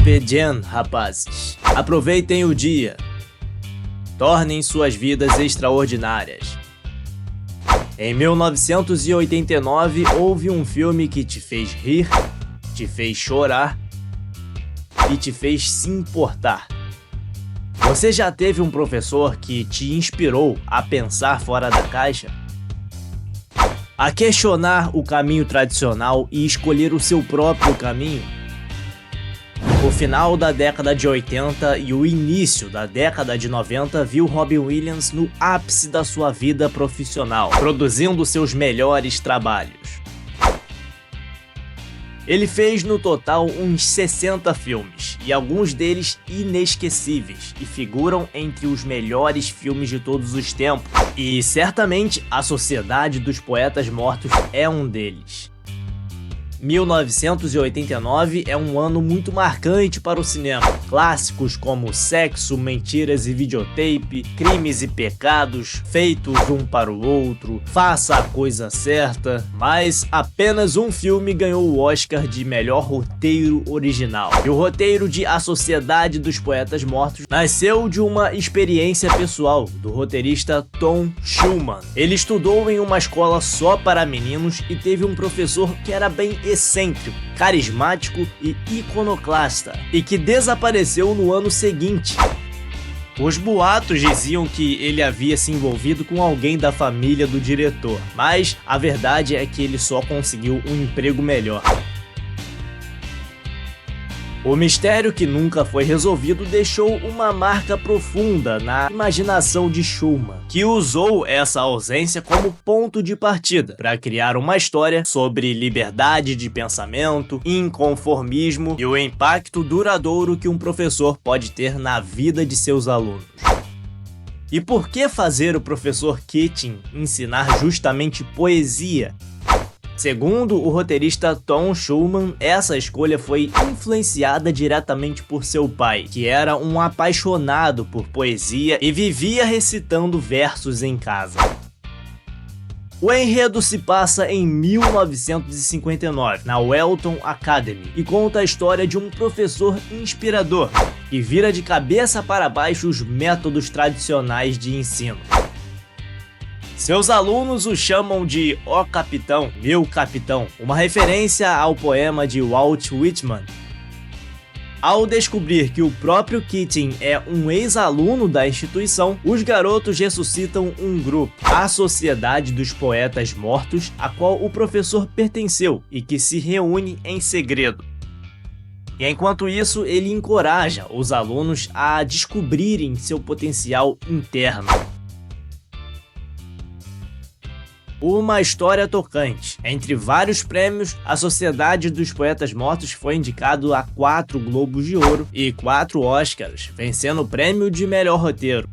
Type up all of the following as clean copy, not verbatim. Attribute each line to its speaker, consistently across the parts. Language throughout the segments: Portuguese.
Speaker 1: Carpe diem, rapazes. Aproveitem o dia. Tornem suas vidas extraordinárias. Em 1989, houve um filme que te fez rir, te fez chorar e te fez se importar. Você já teve um professor que te inspirou a pensar fora da caixa? A questionar o caminho tradicional e escolher o seu próprio caminho? O final da década de 80 e o início da década de 90 viu Robin Williams no ápice da sua vida profissional, produzindo seus melhores trabalhos. Ele fez no total uns 60 filmes, e alguns deles inesquecíveis, e figuram entre os melhores filmes de todos os tempos. E certamente A Sociedade dos Poetas Mortos é um deles. 1989 é um ano muito marcante para o cinema. Clássicos como Sexo, Mentiras e Videotape, Crimes e Pecados, Feitos um para o Outro, Faça a Coisa Certa, mas apenas um filme ganhou o Oscar de melhor roteiro original. E o roteiro de A Sociedade dos Poetas Mortos nasceu de uma experiência pessoal do roteirista Tom Schulman. Ele estudou em uma escola só para meninos e teve um professor que era bem excêntrico, carismático e iconoclasta, e que desapareceu no ano seguinte. Os boatos diziam que ele havia se envolvido com alguém da família do diretor, mas a verdade é que ele só conseguiu um emprego melhor. O mistério que nunca foi resolvido deixou uma marca profunda na imaginação de Schulman, que usou essa ausência como ponto de partida para criar uma história sobre liberdade de pensamento, inconformismo e o impacto duradouro que um professor pode ter na vida de seus alunos. E por que fazer o professor Keating ensinar justamente poesia? Segundo o roteirista Tom Schulman, essa escolha foi influenciada diretamente por seu pai, que era um apaixonado por poesia e vivia recitando versos em casa. O enredo se passa em 1959, na Welton Academy, e conta a história de um professor inspirador, que vira de cabeça para baixo os métodos tradicionais de ensino. Seus alunos o chamam de "Ó Capitão, meu Capitão", uma referência ao poema de Walt Whitman. Ao descobrir que o próprio Keating é um ex-aluno da instituição, os garotos ressuscitam um grupo, a Sociedade dos Poetas Mortos, a qual o professor pertenceu e que se reúne em segredo. E enquanto isso, ele encoraja os alunos a descobrirem seu potencial interno. Uma história tocante. Entre vários prêmios, a Sociedade dos Poetas Mortos foi indicado a 4 Globos de Ouro e 4 Oscars, vencendo o prêmio de melhor roteiro.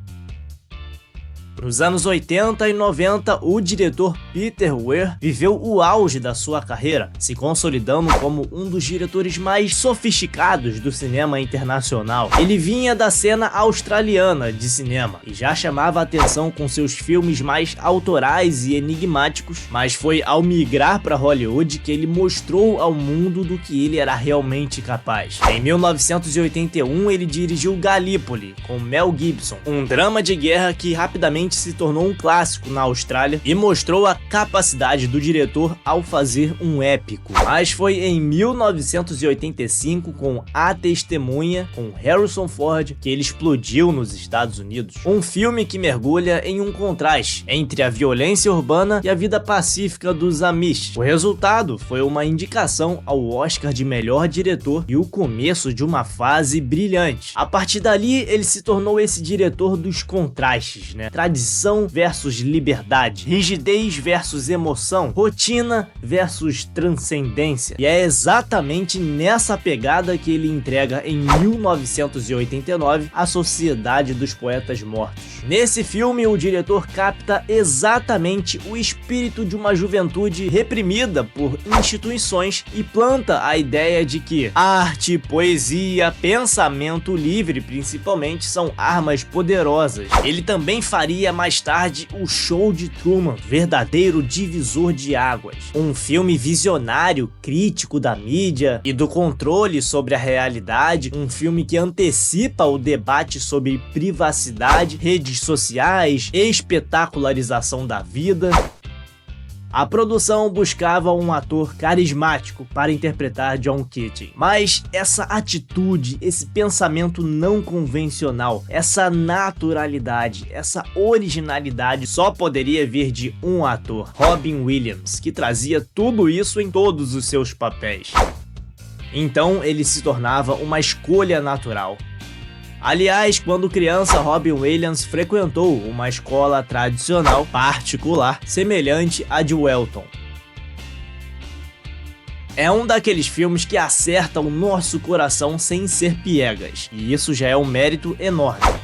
Speaker 1: Nos anos 80 e 90, o diretor Peter Weir viveu o auge da sua carreira, se consolidando como um dos diretores mais sofisticados do cinema internacional. Ele vinha da cena australiana de cinema e já chamava a atenção com seus filmes mais autorais e enigmáticos, mas foi ao migrar para Hollywood que ele mostrou ao mundo do que ele era realmente capaz. Em 1981, ele dirigiu Gallipoli, com Mel Gibson, um drama de guerra que rapidamente se tornou um clássico na Austrália e mostrou a capacidade do diretor ao fazer um épico. Mas foi em 1985, com A Testemunha, com Harrison Ford, que ele explodiu nos Estados Unidos. Um filme que mergulha em um contraste entre a violência urbana e a vida pacífica dos Amish. O resultado foi uma indicação ao Oscar de melhor diretor e o começo de uma fase brilhante. A partir dali, ele se tornou esse diretor dos contrastes, né? Tradição versus liberdade, rigidez versus emoção, rotina versus transcendência. E é exatamente nessa pegada que ele entrega em 1989 A Sociedade dos Poetas Mortos. Nesse filme, o diretor capta exatamente o espírito de uma juventude reprimida por instituições e planta a ideia de que arte, poesia, pensamento livre, principalmente, são armas poderosas. Ele também faria viria mais tarde O Show de Truman, verdadeiro divisor de águas. Um filme visionário, crítico da mídia e do controle sobre a realidade, um filme que antecipa o debate sobre privacidade, redes sociais, espetacularização da vida. A produção buscava um ator carismático para interpretar John Keating, mas essa atitude, esse pensamento não convencional, essa naturalidade, essa originalidade só poderia vir de um ator, Robin Williams, que trazia tudo isso em todos os seus papéis. Então ele se tornava uma escolha natural. Aliás, quando criança, Robin Williams frequentou uma escola tradicional particular semelhante à de Welton. É um daqueles filmes que acerta o nosso coração sem ser piegas, e isso já é um mérito enorme.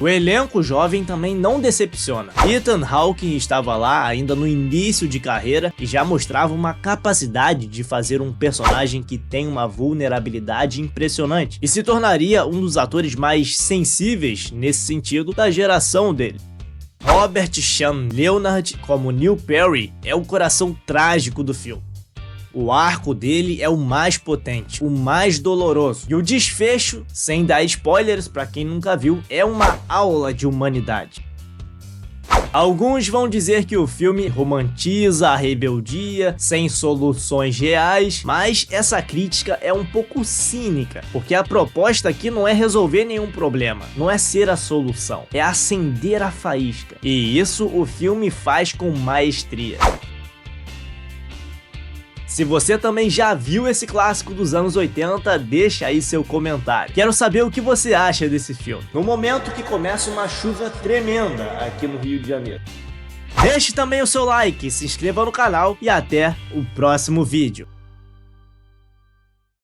Speaker 1: O elenco jovem também não decepciona. Ethan Hawke estava lá ainda no início de carreira e já mostrava uma capacidade de fazer um personagem que tem uma vulnerabilidade impressionante e se tornaria um dos atores mais sensíveis nesse sentido da geração dele. Robert Sean Leonard como Neil Perry é o coração trágico do filme. O arco dele é o mais potente, o mais doloroso. E o desfecho, sem dar spoilers para quem nunca viu, é uma aula de humanidade. Alguns vão dizer que o filme romantiza a rebeldia, sem soluções reais, mas essa crítica é um pouco cínica, porque a proposta aqui não é resolver nenhum problema, não é ser a solução, é acender a faísca. E isso o filme faz com maestria. Se você também já viu esse clássico dos anos 80, deixa aí seu comentário. Quero saber o que você acha desse filme, no momento que começa uma chuva tremenda aqui no Rio de Janeiro. Deixe também o seu like, se inscreva no canal e até o próximo vídeo.